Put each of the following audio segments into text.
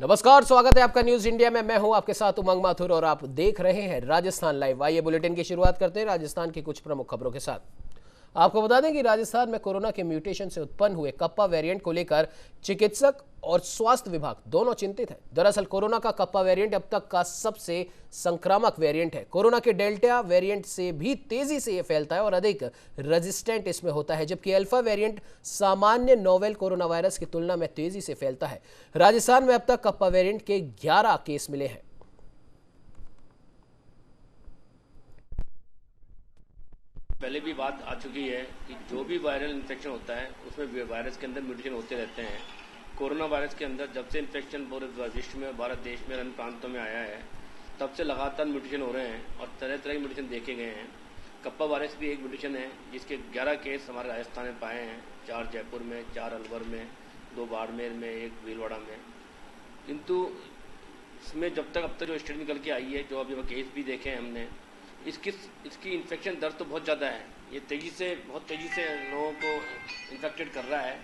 नमस्कार, स्वागत है आपका न्यूज इंडिया में। मैं हूं आपके साथ उमंग माथुर और आप देख रहे हैं राजस्थान लाइव। आइए बुलेटिन की शुरुआत करते हैं राजस्थान की कुछ प्रमुख खबरों के साथ। आपको बता दें कि राजस्थान में कोरोना के म्यूटेशन से उत्पन्न हुए कप्पा वेरिएंट को लेकर चिकित्सक और स्वास्थ्य विभाग दोनों चिंतित हैं। दरअसल कोरोना का कप्पा वेरिएंट अब तक का सबसे संक्रामक वेरिएंट है। कोरोना के डेल्टा वेरिएंट से भी तेजी से यह फैलता है और अधिक रेजिस्टेंट इसमें होता है, जबकि अल्फा वेरिएंट सामान्य नोवेल कोरोना वायरस की तुलना में तेजी से फैलता है। राजस्थान में अब तक कप्पा वेरिएंट के 11 केस मिले हैं। पहले भी बात आ चुकी है कि जो भी वायरल इन्फेक्शन होता है उसमें वायरस के अंदर म्यूटेशन होते रहते हैं। कोरोना वायरस के अंदर जब से इन्फेक्शन पूरे विश्व में, भारत देश में, अन्य प्रांतों में आया है, तब से लगातार म्यूटेशन हो रहे हैं और तरह तरह के म्यूटेशन देखे गए हैं। कप्पा वायरस भी एक म्यूटेशन है जिसके 11 केस हमारे राजस्थान में पाए हैं। 4 जयपुर में, 4 अलवर में, 2 बाड़मेर में, 1 भीलवाड़ा में। किंतु इसमें जब तक अब तक जो स्टेट निकल के आई है, जो अभी केस भी देखे हैं हमने, इसकी इन्फेक्शन दर तो बहुत ज़्यादा है। ये बहुत तेज़ी से लोगों को इन्फेक्टेड कर रहा है,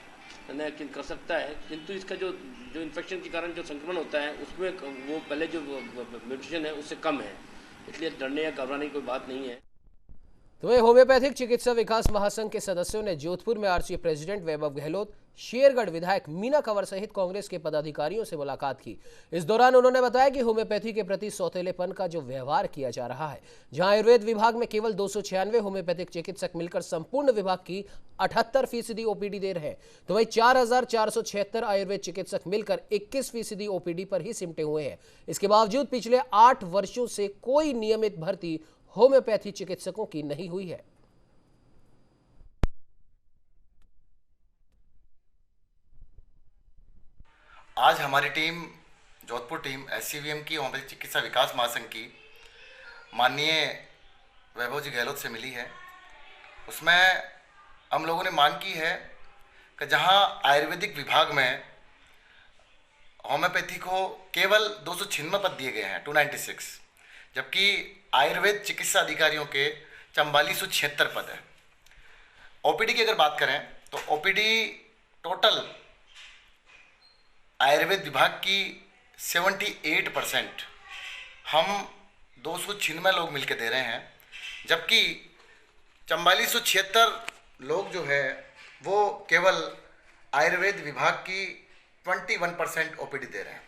कर सकता है। किंतु इसका जो इन्फेक्शन के कारण जो संक्रमण होता है उसमें वो पहले जो म्यूटेशन है उससे कम है, इसलिए डरने या घबराने की कोई बात नहीं है। तो वही होम्योपैथिक चिकित्सा विकास महासंघ के सदस्यों ने जोधपुर में आरसीए प्रेसिडेंट वैभव गहलोत, शेरगढ़ विधायक मीना कंवर सहित कांग्रेस के पदाधिकारियों से मुलाकात की। इस दौरान उन्होंने बताया कि होम्योपैथी के प्रति सौतेलेपन का जो व्यवहार किया जा रहा है, जहां आयुर्वेद विभाग में केवल 296 होम्योपैथिक चिकित्सक मिलकर संपूर्ण विभाग की 78% ओपीडी दे रहे हैं, तो वही 4476 आयुर्वेद चिकित्सक मिलकर 21% ओपीडी पर ही सिमटे हुए हैं। इसके बावजूद पिछले 8 वर्षों से कोई नियमित भर्ती होम्योपैथी चिकित्सकों की नहीं हुई है। आज हमारी टीम, जोधपुर टीम एससीवीएम की होम्योपैथी चिकित्सा विकास महासंघ की माननीय वैभव जी गहलोत से मिली है। उसमें हम लोगों ने मांग की है कि जहां आयुर्वेदिक विभाग में होम्योपैथी को केवल 296 पद दिए गए हैं, 296, जबकि आयुर्वेद चिकित्सा अधिकारियों के 4476 पद है। ओपीडी की अगर बात करें तो ओपीडी टोटल आयुर्वेद विभाग की 78% हम 296 लोग मिलकर दे रहे हैं, जबकि 4476 लोग जो है वो केवल आयुर्वेद विभाग की 21% ओपीडी दे रहे हैं।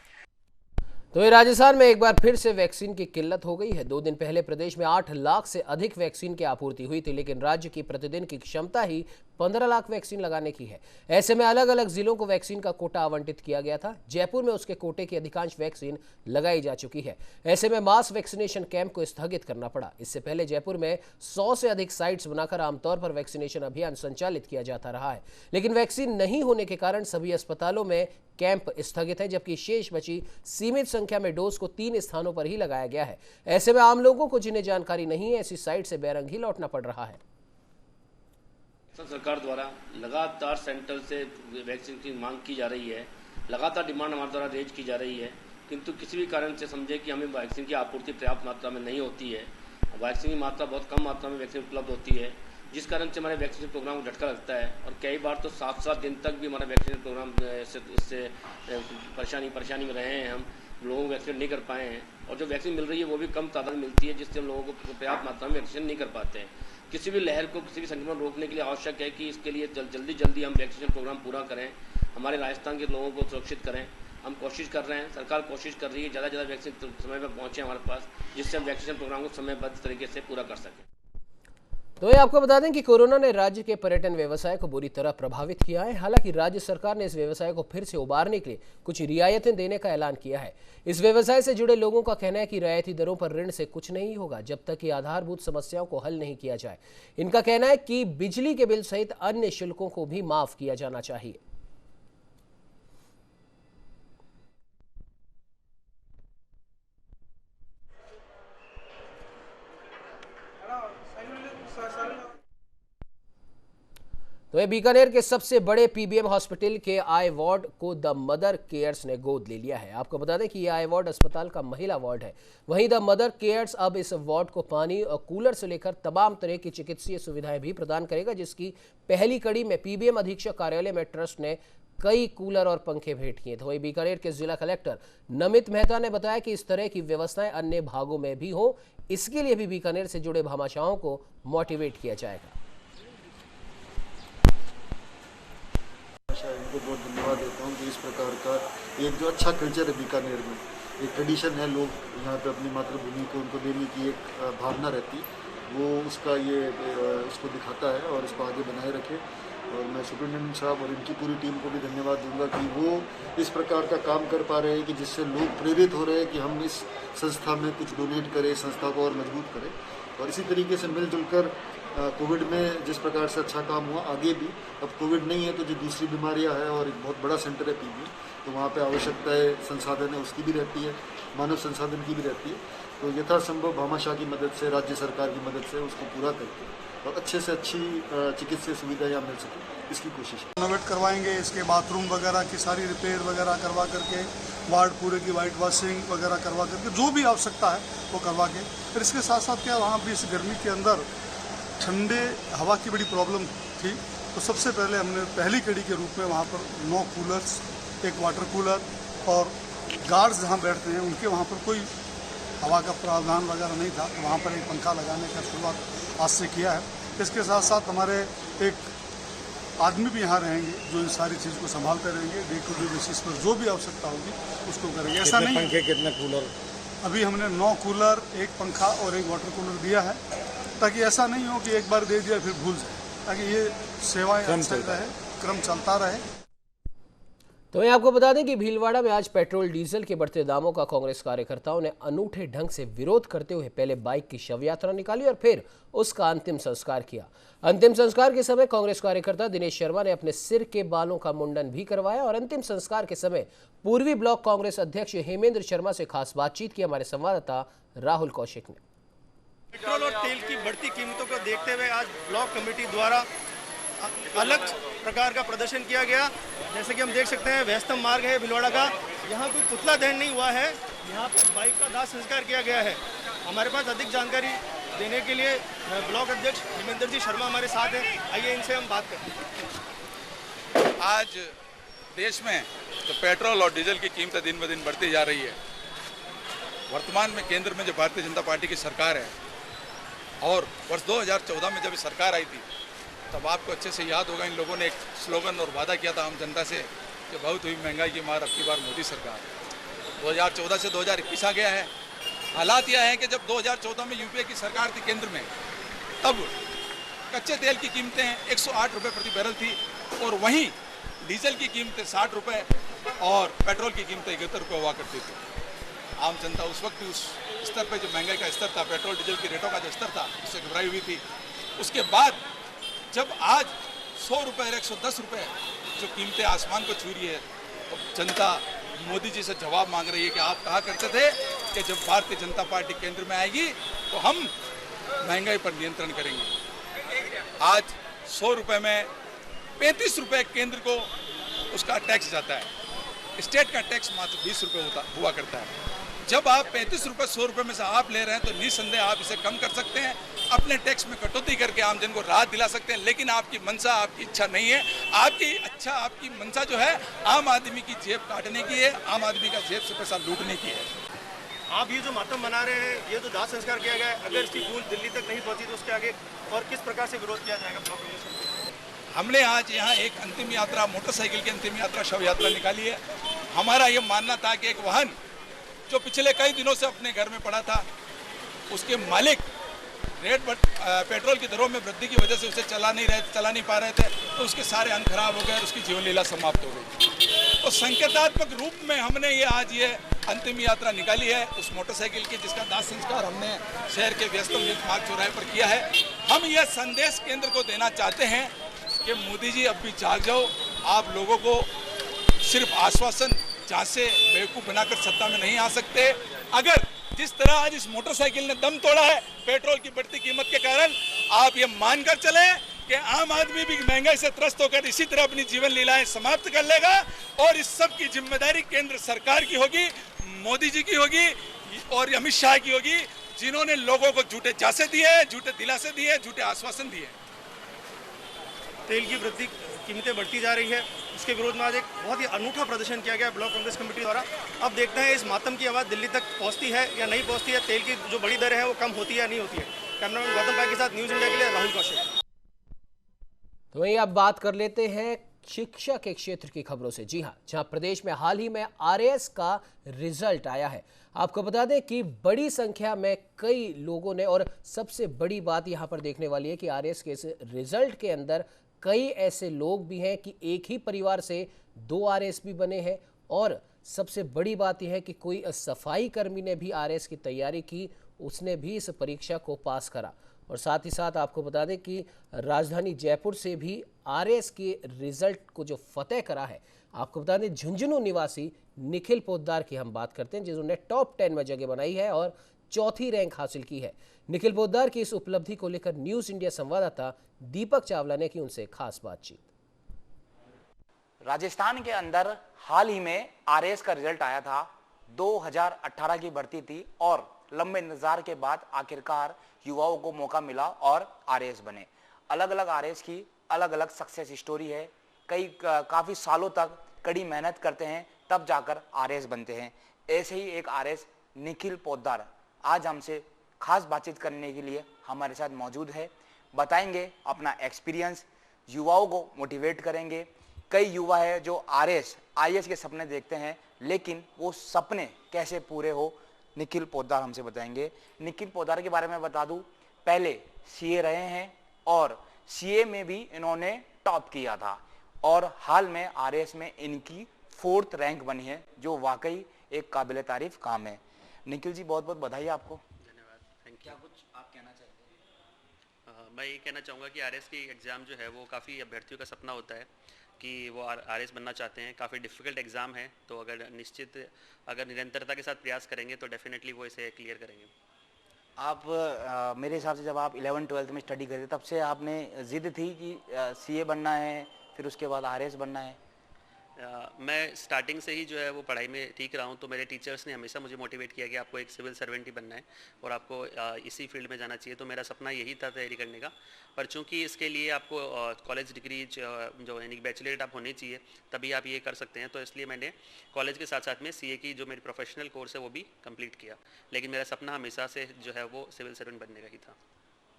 तो ये राजस्थान में एक बार फिर से वैक्सीन की किल्लत हो गई है। 2 दिन पहले प्रदेश में 8 लाख से अधिक वैक्सीन की आपूर्ति हुई थी, लेकिन राज्य की प्रतिदिन की क्षमता ही 15 लाख वैक्सीन लगाने की है। ऐसे में अलग अलग जिलों को वैक्सीन का कोटा आवंटित किया गया था। जयपुर में उसके कोटे की अधिकांश वैक्सीन लगाई जा चुकी है। ऐसे में मास वैक्सीनेशन कैंप को स्थगित करना पड़ा। इससे पहले जयपुर में 100 से अधिक साइट्स बनाकर आमतौर पर वैक्सीनेशन अभियान संचालित किया जाता रहा है, लेकिन वैक्सीन नहीं होने के कारण सभी अस्पतालों में कैंप स्थगित है, जबकि शेष बची सीमित संख्या में डोज को 3 स्थानों पर ही लगाया गया है। ऐसे में आम लोगों को जिन्हें जानकारी नहीं है, ऐसी साइट से बैरंग ही लौटना पड़ रहा है। सरकार द्वारा लगातार सेंटर से वैक्सीन की मांग की जा रही है, लगातार डिमांड हमारे द्वारा रेज की जा रही है, किंतु किसी भी कारण से समझे कि हमें वैक्सीन की आपूर्ति पर्याप्त मात्रा में नहीं होती है। वैक्सीन की मात्रा बहुत कम मात्रा में वैक्सीन उपलब्ध होती है, जिस कारण से हमारे वैक्सीनेशन प्रोग्राम को झटका लगता है और कई बार तो 7-7 दिन तक भी हमारा वैक्सीनेशन प्रोग्राम इससे परेशानी में रहे हैं। हम लोगों को वैक्सीन नहीं कर पाए हैं और जो वैक्सीन मिल रही है वो भी कम तादाद में मिलती है, जिससे हम लोगों को पर्याप्त मात्रा में वैक्सीन नहीं कर पाते हैं। किसी भी लहर को, किसी भी संक्रमण रोकने के लिए आवश्यक है कि इसके लिए जल्दी हम वैक्सीनेशन प्रोग्राम पूरा करें, हमारे राजस्थान के लोगों को सुरक्षित करें। हम कोशिश कर रहे हैं, सरकार कोशिश कर रही है ज़्यादा से ज़्यादा वैक्सीन समय पर पहुँचे हमारे पास, जिससे हम वैक्सीनेशन प्रोग्राम को समयबद्ध तरीके से पूरा कर सकें। तो ये आपको बता दें कि कोरोना ने राज्य के पर्यटन व्यवसाय को बुरी तरह प्रभावित किया है। हालांकि राज्य सरकार ने इस व्यवसाय को फिर से उबारने के लिए कुछ रियायतें देने का ऐलान किया है। इस व्यवसाय से जुड़े लोगों का कहना है कि रियायती दरों पर ऋण से कुछ नहीं होगा जब तक कि आधारभूत समस्याओं को हल नहीं किया जाए। इनका कहना है कि बिजली के बिल सहित अन्य शुल्कों को भी माफ किया जाना चाहिए। तो बीकानेर के सबसे बड़े पीबीएम हॉस्पिटल के आई वार्ड को द मदर केयर्स ने गोद ले लिया है। आपको बता दें कि यह आई वार्ड अस्पताल का महिला वार्ड है। वहीं द मदर केयर्स अब इस वार्ड को पानी और कूलर से लेकर तमाम तरह की चिकित्सीय सुविधाएं भी प्रदान करेगा, जिसकी पहली कड़ी में पीबीएम अधीक्षक कार्यालय में ट्रस्ट ने कई कूलर और पंखे भेंट किए। तो वहीं बीकानेर के जिला कलेक्टर नमित मेहता ने बताया कि इस तरह की व्यवस्थाएं अन्य भागों में भी हो, इसके लिए भी बीकानेर से जुड़े भामाशाहों को मोटिवेट किया जाएगा। इनको बहुत धन्यवाद देता हूँ कि इस प्रकार का एक जो अच्छा कल्चर है बीकानेर में, एक ट्रेडिशन है, लोग यहाँ पे अपनी मातृभूमि को उनको देने की एक भावना रहती, वो उसका ये उसको दिखाता है और इसको आगे बनाए रखे। और मैं सुप्रिंटेंडेंट साहब और इनकी पूरी टीम को भी धन्यवाद दूंगा कि वो इस प्रकार का काम कर पा रहे हैं कि जिससे लोग प्रेरित हो रहे हैं कि हम इस संस्था में कुछ डोनेट करें, संस्था को और मजबूत करें। और इसी तरीके से मिलजुल कर कोविड में जिस प्रकार से अच्छा काम हुआ, आगे भी अब कोविड नहीं है तो जो दूसरी बीमारियां हैं और एक बहुत बड़ा सेंटर है पीबी, तो वहाँ पे आवश्यकताएं संसाधन है उसकी भी रहती है, मानव संसाधन की भी रहती है। तो यथासंभव भामाशाह की मदद से, राज्य सरकार की मदद से उसको पूरा करके और अच्छे से अच्छी चिकित्सीय सुविधा यहाँ मिल सके, इसकी कोशिश है। रिनोवेट करवाएंगे, इसके बाथरूम वगैरह की सारी रिपेयर वगैरह करवा करके, वार्ड पूरे की वाइट वॉशिंग वगैरह करवा करके, जो भी आवश्यकता है वो करवा के। फिर इसके साथ साथ क्या वहाँ भी इस गर्मी के अंदर ठंडे हवा की बड़ी प्रॉब्लम थी, तो सबसे पहले हमने पहली कड़ी के रूप में वहाँ पर 9 कूलर्स, एक वाटर कूलर और गार्ड्स जहाँ बैठते हैं उनके वहाँ पर कोई हवा का प्रावधान वगैरह नहीं था, तो वहाँ पर एक पंखा लगाने का शुरुआत आज से किया है। इसके साथ साथ हमारे एक आदमी भी यहाँ रहेंगे जो इन सारी चीज़ को संभालते रहेंगे, डे टू डे बेसिस पर जो भी आवश्यकता होगी उसको करेंगे। ऐसा नहीं पंखे, कितने कूलर? अभी हमने 9 कूलर, एक पंखा और एक वाटर कूलर दिया है, ताकि ऐसा नहीं हो कि एक बार दे दिया फिर भूल जाए, ताकि ये सेवाएं क्रम चलता रहे। तो मैं आपको बता दें कि भीलवाड़ा में आज पेट्रोल डीजल के बढ़ते दामों का कांग्रेस कार्यकर्ताओं ने अनूठे ढंग से विरोध करते हुए पहले बाइक की शव यात्रा निकाली और फिर उसका अंतिम संस्कार किया। अंतिम संस्कार के समय कांग्रेस कार्यकर्ता दिनेश शर्मा ने अपने सिर के बालों का मुंडन भी करवाया और अंतिम संस्कार के समय पूर्वी ब्लॉक कांग्रेस अध्यक्ष हेमेंद्र शर्मा से खास बातचीत की हमारे संवाददाता राहुल कौशिक ने। पेट्रोल और तेल की बढ़ती कीमतों को देखते हुए आज ब्लॉक कमेटी द्वारा अलग प्रकार का प्रदर्शन किया गया। जैसे कि हम देख सकते हैं व्यस्तम मार्ग है भीलवाड़ा का, यहाँ कोई पुतला दहन नहीं हुआ है, यहाँ पर बाइक का दाह संस्कार किया गया है। हमारे पास अधिक जानकारी देने के लिए ब्लॉक अध्यक्ष हेमेंद्र जी शर्मा हमारे साथ हैं, आइए इनसे हम बात करते हैं। आज देश में तो पेट्रोल और डीजल की कीमतें दिन ब दिन बढ़ती जा रही है। वर्तमान में केंद्र में जो भारतीय जनता पार्टी की सरकार है और वर्ष 2014 में जब सरकार आई थी तब आपको अच्छे से याद होगा, इन लोगों ने एक स्लोगन और वादा किया था आम जनता से कि बहुत हुई महंगाई की मार, अब की बार मोदी सरकार। 2014 से 2021 आ गया है। हालात यह है कि जब 2014 में यूपीए की सरकार थी केंद्र में, तब कच्चे तेल की कीमतें 108 रुपये प्रति बैरल थी और वहीं डीजल की कीमतें 60 रुपये और पेट्रोल की कीमतें 71 रुपये हुआ करती थी। आम जनता उस वक्त भी उस स्तर पर जो महंगाई का स्तर था, पेट्रोल डीजल की रेटों का जो स्तर था, उससे घबराई हुई थी। उसके बाद जब आज 100 रुपये और 110 रुपये जो कीमतें आसमान को छू रही है, तो जनता मोदी जी से जवाब मांग रही है कि आप कहा करते थे कि जब भारतीय जनता पार्टी केंद्र में आएगी तो हम महंगाई पर नियंत्रण करेंगे। आज 100 रुपये में 35 रुपये केंद्र को उसका टैक्स जाता है, स्टेट का टैक्स मात्र 20 रुपये हुआ करता है। जब आप 35 रुपये 100 रुपये में से आप ले रहे हैं तो निस्संदेह आप इसे कम कर सकते हैं, अपने टैक्स में कटौती करके आम जन को राहत दिला सकते हैं, लेकिन आपकी मंशा, आपकी इच्छा नहीं है। आपकी मंशा जो है आम आदमी की जेब काटने की है, आम आदमी का जेब से पैसा लूटने की है। आप ये जो मातम बना रहे हैं, ये जो दाह संस्कार किया गया है, अगर इसकी गूंज दिल्ली तक नहीं पहुंची तो उसके आगे और किस प्रकार से विरोध किया जाएगा ब्लॉक कमेटी? हमने आज यहाँ एक अंतिम यात्रा, मोटरसाइकिल की अंतिम यात्रा, शव यात्रा निकाली है। हमारा ये मानना था कि एक वाहन जो पिछले कई दिनों से अपने घर में पड़ा था, उसके मालिक पेट्रोल की दरों में वृद्धि की वजह से उसे चला नहीं पा रहे थे, तो उसके सारे अंग खराब हो गए और उसकी जीवन लीला समाप्त हो गई। तो संकेतात्मक रूप में हमने ये अंतिम यात्रा निकाली है उस मोटरसाइकिल की, जिसका दाह संस्कार हमने शहर के व्यस्तम मार्ग चौराहे पर किया है। हम यह संदेश केंद्र को देना चाहते हैं कि मोदी जी अब भी जाग जाओ, आप लोगों को सिर्फ आश्वासन जहाँ से बेवकूफ़ बनाकर सत्ता में नहीं आ सकते। अगर जिस तरह आज इस मोटरसाइकिल ने दम तोड़ा है पेट्रोल की बढ़ती कीमत के कारण, आप ये मानकर चलें कि आम आदमी भी महंगाई से त्रस्त होकर इसी तरह अपनी जीवन लीलाएं समाप्त कर लेगा और इस सब की जिम्मेदारी केंद्र सरकार की होगी, मोदी जी की होगी और अमित शाह की होगी, जिन्होंने लोगों को झूठे झांसे दिए, झूठे दिलासे दिए, झूठे आश्वासन दिए। तेल की वृद्धि कीमतें बढ़ती जा रही है, उसके विरोध में आज एक बहुत ही अनूठा प्रदर्शन किया गया ब्लॉक कांग्रेस कमेटी द्वारा। अब देखते हैं इस मातम की आवाज़ दिल्ली तक पहुंचती है या नहीं पहुंचती है, तेल की जो बड़ी दरें हैं वो कम होती है या नहीं होती है। कैमरामैन गौतम पाई के साथ न्यूज़ इंडिया के लिए राहुल कौशिक। तो वहीं अब बात कर लेते हैं शिक्षा के क्षेत्र की खबरों से। जी हां, जहां प्रदेश में हाल ही में आरएएस का रिजल्ट आया है। आपको बता दें कि बड़ी संख्या में कई लोगों ने, और सबसे बड़ी बात यहां पर देखने वाली है कि आरएएस के इस रिजल्ट के अंदर कई ऐसे लोग भी हैं कि एक ही परिवार से 2 आरएएस भी बने हैं, और सबसे बड़ी बात यह है कि कोई सफाई कर्मी ने भी आरएएस की तैयारी की, उसने भी इस परीक्षा को पास करा। और साथ ही साथ आपको बता दें कि राजधानी जयपुर से भी आरएएस के रिजल्ट को जो फतेह करा है, आपको बता दें झुंझुनू निवासी निखिल पोद्दार की हम बात करते हैं, जिन्होंने टॉप 10 में जगह बनाई है और चौथी रैंक हासिल की है। निखिल पोद्दार की इस उपलब्धि को लेकर न्यूज़ इंडिया संवाददाता दीपक चावला ने की उनसे खास बातचीत। राजस्थान के अंदर हाल ही में आरएएस का रिजल्ट आया था। 2018 की भर्ती थी और लंबे इंतजार के बाद आखिरकार युवाओं को मौका मिला और आरएएस बने। अलग अलग आरएएस की अलग अलग सक्सेस स्टोरी है। काफी सालों तक कड़ी मेहनत करते हैं तब जाकर आरएएस बनते हैं। ऐसे ही एक आरएएस निखिल पोद्दार आज हमसे खास बातचीत करने के लिए हमारे साथ मौजूद है। बताएंगे अपना एक्सपीरियंस, युवाओं को मोटिवेट करेंगे। कई युवा है जो आरएएस आईएएस के सपने देखते हैं, लेकिन वो सपने कैसे पूरे हो निखिल पोद्दार हमसे बताएंगे। निखिल पोद्दार के बारे में बता दूं, पहले सीए रहे हैं और सीए में भी इन्होंने टॉप किया था और हाल में आरएएस में इनकी 4th रैंक बनी है, जो वाकई एक काबिल तारीफ काम है। निखिल जी, बहुत बहुत बधाई आपको। धन्यवाद, थैंक यू। क्या कुछ आप कहना चाहते हैं? मैं ये कहना चाहूँगा कि आरएएस की एग्ज़ाम जो है वो काफ़ी अभ्यर्थियों का सपना होता है कि वो आरएएस बनना चाहते हैं। काफ़ी डिफ़िकल्ट एग्ज़ाम है, तो अगर निरंतरता के साथ प्रयास करेंगे तो डेफिनेटली वो इसे क्लियर करेंगे। आप मेरे हिसाब से जब आप 11th-12th में स्टडी करते तब से आपने जिद थी कि सीए बनना है, फिर उसके बाद आरएएस बनना है? मैं स्टार्टिंग से ही जो है वो पढ़ाई में ठीक रहा हूँ, तो मेरे टीचर्स ने हमेशा मुझे मोटिवेट किया कि आपको एक सिविल सर्वेंट ही बनना है और आपको इसी फील्ड में जाना चाहिए। तो मेरा सपना यही था तैयारी करने का, पर चूंकि इसके लिए आपको कॉलेज डिग्री जो यानी बैचलरेट आप होनी चाहिए तभी आप ये कर सकते हैं, तो इसलिए मैंने कॉलेज के साथ साथ में सीए की जो मेरी प्रोफेशनल कोर्स है वो भी कंप्लीट किया। लेकिन मेरा सपना हमेशा से जो है वो सिविल सर्वेंट बनने का ही था।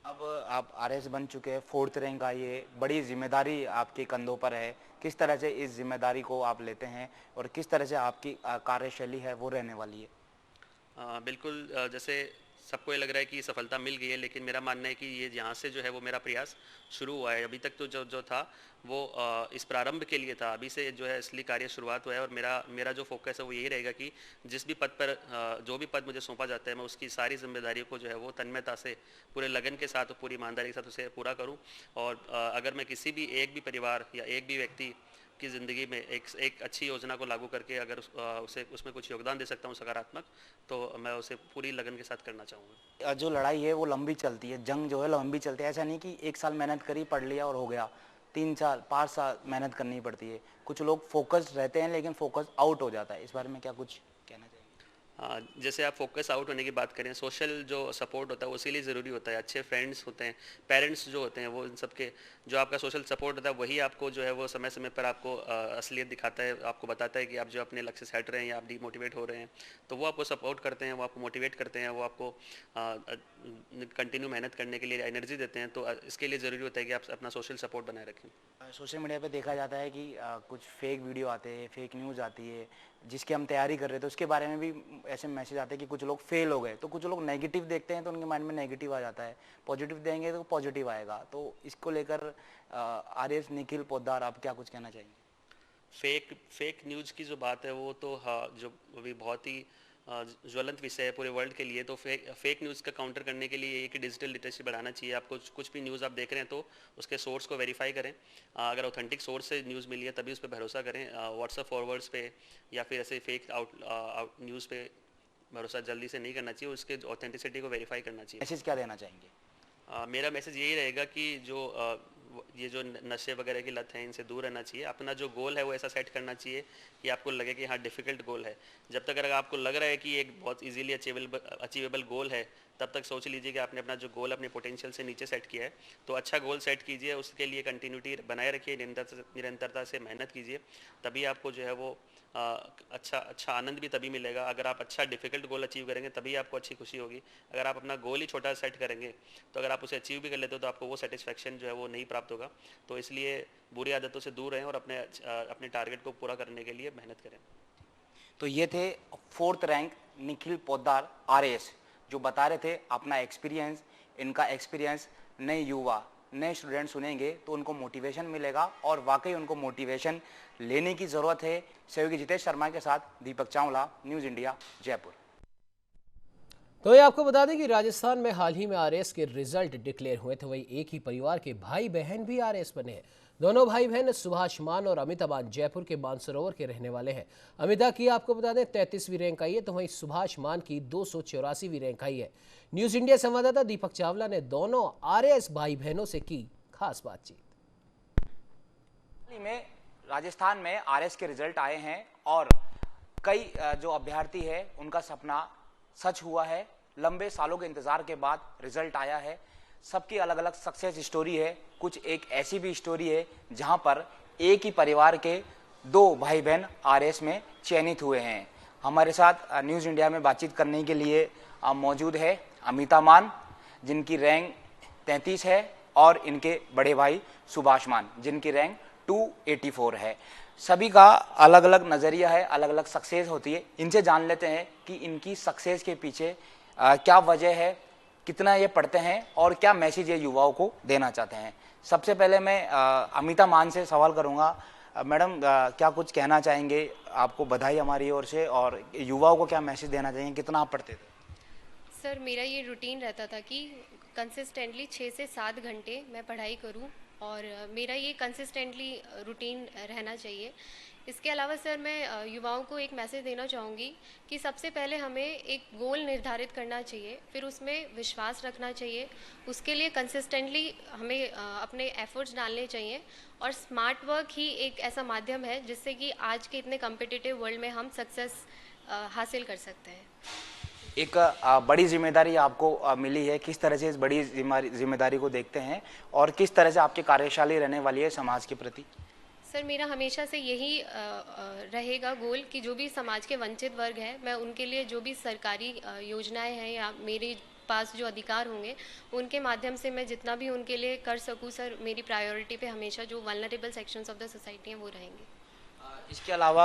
अब आप आरएएस बन चुके हैं, 4th रैंक आई है, बड़ी जिम्मेदारी आपके कंधों पर है। किस तरह से इस जिम्मेदारी को आप लेते हैं और किस तरह से आपकी कार्यशैली है वो रहने वाली है? बिल्कुल, जैसे सबको ये लग रहा है कि सफलता मिल गई है, लेकिन मेरा मानना है कि ये यहाँ से जो है वो मेरा प्रयास शुरू हुआ है। अभी तक तो जो था वो इस प्रारंभ के लिए था, अभी से जो है असली कार्य शुरुआत हुआ है। और मेरा जो फोकस है वो यही रहेगा कि जिस भी पद पर जो भी पद मुझे सौंपा जाता है, मैं उसकी सारी जिम्मेदारियों को जो है वो तन्मयता से, पूरे लगन के साथ और पूरी ईमानदारी के साथ उसे पूरा करूँ। और अगर मैं किसी भी एक भी परिवार या एक भी व्यक्ति की ज़िंदगी में एक अच्छी योजना को लागू करके अगर उसमें कुछ योगदान दे सकता हूँ सकारात्मक, तो मैं उसे पूरी लगन के साथ करना चाहूँगा। जो लड़ाई है वो लंबी चलती है, जंग जो है लंबी चलती है। ऐसा नहीं कि 1 साल मेहनत करी, पढ़ लिया और हो गया। 3 साल 5 साल मेहनत करनी पड़ती है। कुछ लोग फोकस्ड रहते हैं लेकिन फोकस आउट हो जाता है। इस बारे में क्या कुछ कहना चाहिए? जैसे आप फोकस आउट होने की बात करें, सोशल जो सपोर्ट होता है वो इसीलिए ज़रूरी होता है। अच्छे फ्रेंड्स होते हैं, पेरेंट्स जो होते हैं, वो इन सब के जो आपका सोशल सपोर्ट होता है वही आपको जो है वो समय समय पर आपको असलियत दिखाता है, आपको बताता है कि आप जो अपने लक्ष्य से हट रहे हैं या आप डीमोटिवेट हो रहे हैं, तो वो आपको सपोर्ट करते हैं, वो आपको मोटिवेट करते हैं, वो आपको कंटिन्यू मेहनत करने के लिए एनर्जी देते हैं। तो इसके लिए ज़रूरी होता है कि आप अपना सोशल सपोर्ट बनाए रखें। सोशल मीडिया पे देखा जाता है कि कुछ फेक वीडियो आते हैं, फेक न्यूज़ आती है जिसकी हम तैयारी कर रहे थे, उसके बारे में भी ऐसे मैसेज आते हैं कि कुछ लोग फेल हो गए। तो कुछ लोग नेगेटिव देखते हैं तो उनके माइंड में नेगेटिव आ जाता है, पॉजिटिव देंगे तो पॉजिटिव आएगा। तो इसको लेकर आरएएस निखिल पोद्दार आप क्या कुछ कहना चाहेंगे? फेक न्यूज़ की जो बात है वो तो जो अभी बहुत ही ज्वलंत विषय है पूरे वर्ल्ड के लिए। तो फेक न्यूज़ का काउंटर करने के लिए एक डिजिटल लिटरेसी बढ़ाना चाहिए। आपको कुछ भी न्यूज़ आप देख रहे हैं तो उसके सोर्स को वेरीफाई करें। अगर ऑथेंटिक सोर्स से न्यूज़ मिली है तभी उस पर भरोसा करें। व्हाट्सएप फॉरवर्ड्स पे या फिर ऐसे फेक आउट न्यूज़ पे भरोसा जल्दी से नहीं करना चाहिए, उसके ऑथेंटिसिटी को वेरीफाई करना चाहिए। मैसेज क्या देना चाहेंगे? मेरा मैसेज यही रहेगा कि ये जो नशे वगैरह की लत है इनसे दूर रहना चाहिए। अपना जो गोल है वो ऐसा सेट करना चाहिए कि आपको लगे कि हाँ डिफ़िकल्ट गोल है। जब तक अगर आपको लग रहा है कि एक बहुत इजीली अचीवेबल गोल है तब तक सोच लीजिए कि आपने अपना जो गोल अपने पोटेंशियल से नीचे सेट किया है, तो अच्छा गोल सेट कीजिए, उसके लिए कंटिन्यूटी बनाए रखिए, निरंतरता से मेहनत कीजिए, तभी आपको जो है वो अच्छा आनंद भी तभी मिलेगा। अगर आप अच्छा डिफ़िकल्ट गोल अचीव करेंगे तभी आपको अच्छी खुशी होगी। अगर आप अपना गोल ही छोटा सेट करेंगे तो अगर आप उसे अचीव भी कर लेते हो तो आपको वो सेटिस्फैक्शन जो है वो नहीं प्राप्त होगा। तो इसलिए बुरी आदतों से दूर रहें और अपने टारगेट को पूरा करने के लिए मेहनत करें। तो ये थे 4th rank Nikhil Poddar RAS, जो बता रहे थे अपना एक्सपीरियंस। इनका एक्सपीरियंस नए युवा, नए स्टूडेंट सुनेंगे तो उनको मोटिवेशन मिलेगा, और वाकई उनको मोटिवेशन लेने की ज़रूरत है। सहयोगी जितेश शर्मा के साथ दीपक चावला, न्यूज़ इंडिया, जयपुर। तो ये आपको बता दें कि राजस्थान में हाल ही में आरएएस के रिजल्ट डिक्लेयर हुए थे। वहीं एक ही परिवार के भाई बहन भी आरएएस बने हैं। दोनों भाई बहन सुभाष मान और अमिता मान जयपुर के मानसरोवर के रहने वाले हैं। अमिता की आपको बता दें 33वीं रैंक आई है, तो वहीं सुभाष मान की 284वीं रैंक आई है। न्यूज़ इंडिया संवाददाता दीपक चावला ने दोनों आरएएस भाई बहनों से की खास बातचीत। में राजस्थान में आरएएस के रिजल्ट आए हैं और कई जो अभ्यर्थी है उनका सपना सच हुआ है। लंबे सालों के इंतजार के बाद रिजल्ट आया है। सबकी अलग अलग सक्सेस स्टोरी है। कुछ एक ऐसी भी स्टोरी है जहां पर एक ही परिवार के 2 भाई बहन आरएएस में चयनित हुए हैं। हमारे साथ न्यूज़ इंडिया में बातचीत करने के लिए मौजूद है अमिता मान, जिनकी रैंक 33 है, और इनके बड़े भाई सुभाष मान, जिनकी रैंक 284 है। सभी का अलग अलग नज़रिया है, अलग अलग सक्सेस होती है। इनसे जान लेते हैं कि इनकी सक्सेस के पीछे क्या वजह है, कितना ये पढ़ते हैं और क्या मैसेज ये युवाओं को देना चाहते हैं। सबसे पहले मैं अमिता मान से सवाल करूंगा। मैडम, क्या कुछ कहना चाहेंगे? आपको बधाई हमारी ओर से, और युवाओं को क्या मैसेज देना चाहिए, कितना आप पढ़ते थे? सर, मेरा ये रूटीन रहता था कि कंसिस्टेंटली 6 से 7 घंटे मैं पढ़ाई करूं, और मेरा ये कंसिस्टेंटली रूटीन रहना चाहिए। इसके अलावा सर, मैं युवाओं को एक मैसेज देना चाहूँगी कि सबसे पहले हमें एक गोल निर्धारित करना चाहिए, फिर उसमें विश्वास रखना चाहिए, उसके लिए कंसिस्टेंटली हमें अपने एफर्ट्स डालने चाहिए, और स्मार्ट वर्क ही एक ऐसा माध्यम है जिससे कि आज के इतने कम्पिटिटिव वर्ल्ड में हम सक्सेस हासिल कर सकते हैं। एक बड़ी जिम्मेदारी आपको मिली है। किस तरह से इस बड़ी जिम्मेदारी को देखते हैं, और किस तरह से आपकी कार्यशैली रहने वाली है समाज के प्रति? सर, मेरा हमेशा से यही रहेगा गोल कि जो भी समाज के वंचित वर्ग हैं, मैं उनके लिए जो भी सरकारी योजनाएं हैं या मेरे पास जो अधिकार होंगे उनके माध्यम से मैं जितना भी उनके लिए कर सकूं सर, मेरी प्रायोरिटी पे हमेशा जो vulnerable sections of the society हैं वो रहेंगे। इसके अलावा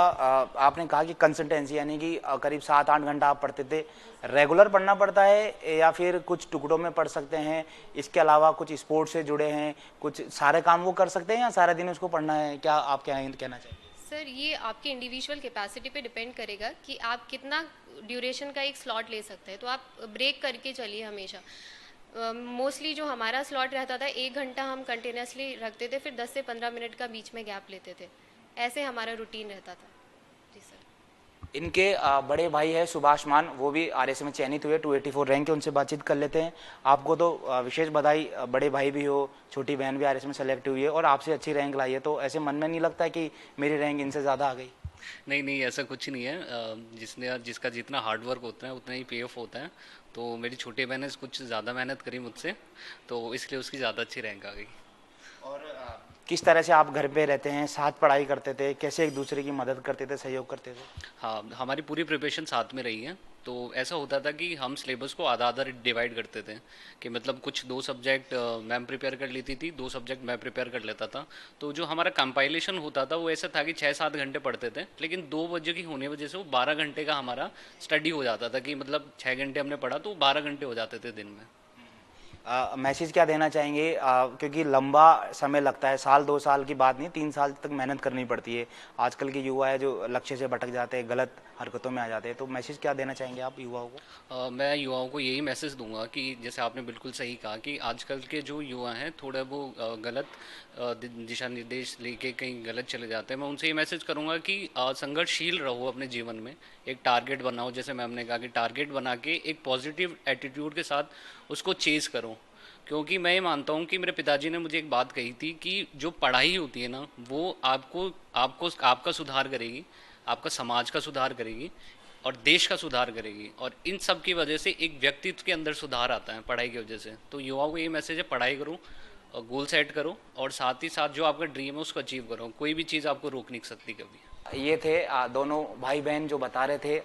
आपने कहा कि कंसिस्टेंसी, यानी कि करीब 7-8 घंटा आप पढ़ते थे। रेगुलर पढ़ना पड़ता है या फिर कुछ टुकड़ों में पढ़ सकते हैं? इसके अलावा कुछ स्पोर्ट्स से जुड़े हैं, कुछ सारे काम वो कर सकते हैं या सारा दिन उसको पढ़ना है? क्या आप क्या कहना चाहिए? सर, ये आपकी इंडिविजुअल कैपेसिटी पे डिपेंड करेगा कि आप कितना ड्यूरेशन का एक स्लॉट ले सकते हैं। तो आप ब्रेक करके चलिए हमेशा। मोस्टली जो हमारा स्लॉट रहता था 1 घंटा हम कंटिन्यूसली रखते थे, फिर 10 से 15 मिनट का बीच में गैप लेते थे। ऐसे हमारा रूटीन रहता था। जी सर। इनके बड़े भाई है सुभाष मान, वो भी आरएएस में चयनित हुए, 284 रैंक के। उनसे बातचीत कर लेते हैं। आपको तो विशेष बधाई, बड़े भाई भी हो, छोटी बहन भी आरएएस में सेलेक्ट हुई है और आपसे अच्छी रैंक लाई है, तो ऐसे मन में नहीं लगता कि मेरी रैंक इनसे ज़्यादा आ गई? नहीं, ऐसा कुछ नहीं है। जिसका जितना हार्डवर्क होता है उतना ही पे ऑफ होता है। तो मेरी छोटी बहन ने कुछ ज़्यादा मेहनत करी मुझसे, तो इसलिए उसकी ज़्यादा अच्छी रैंक आ गई। और किस तरह से आप घर पे रहते हैं, साथ पढ़ाई करते थे, कैसे एक दूसरे की मदद करते थे, सहयोग करते थे? हाँ, हमारी पूरी प्रिपरेशन साथ में रही है। तो ऐसा होता था कि हम सिलेबस को आधा आधा डिवाइड करते थे, कि मतलब कुछ 2 सब्जेक्ट मैम प्रिपेयर कर लेती थी, 2 सब्जेक्ट मैं प्रिपेयर कर लेता था। तो जो हमारा कंपाइलेशन होता था वो ऐसा था कि 6-7 घंटे पढ़ते थे, लेकिन 2 बजे की होने वजह से वो 12 घंटे का हमारा स्टडी हो जाता था, कि मतलब 6 घंटे हमने पढ़ा तो 12 घंटे हो जाते थे दिन में। मैसेज क्या देना चाहेंगे? क्योंकि लंबा समय लगता है, 1-2 साल की बात नहीं, 3 साल तक मेहनत करनी पड़ती है। आजकल के युवा है जो लक्ष्य से भटक जाते हैं, गलत हरकतों में आ जाते हैं, तो मैसेज क्या देना चाहेंगे आप युवाओं को? मैं युवाओं को यही मैसेज दूंगा कि जैसे आपने बिल्कुल सही कहा कि आजकल के जो युवा हैं थोड़ा वो गलत दिशा निर्देश लेके कहीं गलत चले जाते हैं। मैं उनसे ये मैसेज करूंगा कि संघर्षशील रहो अपने जीवन में, एक टारगेट बनाओ, जैसे मैम ने कहा कि टारगेट बना के एक पॉजिटिव एटीट्यूड के साथ उसको चेज़ करो। क्योंकि मैं ये मानता हूँ कि मेरे पिताजी ने मुझे एक बात कही थी कि जो पढ़ाई होती है ना वो आपका सुधार करेगी, आपका समाज का सुधार करेगी, और देश का सुधार करेगी। और इन सब की वजह से एक व्यक्तित्व के अंदर सुधार आता है पढ़ाई की वजह से। तो युवाओं को ये मैसेज है, पढ़ाई करो और गोल सेट करो और साथ ही साथ जो आपका ड्रीम है उसको अचीव करो। कोई भी चीज़ आपको रोक नहीं सकती कभी। ये थे दोनों भाई बहन जो बता रहे थे,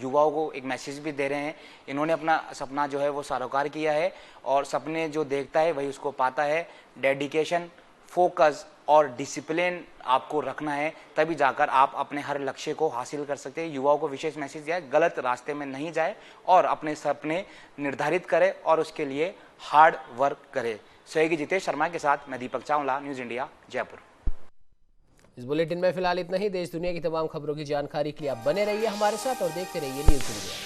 युवाओं को एक मैसेज भी दे रहे हैं। इन्होंने अपना सपना जो है वो साकार किया है और सपने जो देखता है वही उसको पाता है। डेडिकेशन, फोकस और डिसिप्लिन आपको रखना है, तभी जाकर आप अपने हर लक्ष्य को हासिल कर सकते हैं। युवाओं को विशेष मैसेज दिया है, गलत रास्ते में नहीं जाए और अपने सपने निर्धारित करें और उसके लिए हार्ड वर्क करें। सहयोगी जितेश शर्मा के साथ मैं दीपक चावला, न्यूज़ इंडिया, जयपुर। इस बुलेटिन में फिलहाल इतना ही। देश दुनिया की तमाम खबरों की जानकारी के लिए आप बने रहिए हमारे साथ और देखते रहिए न्यूज़ इंडिया।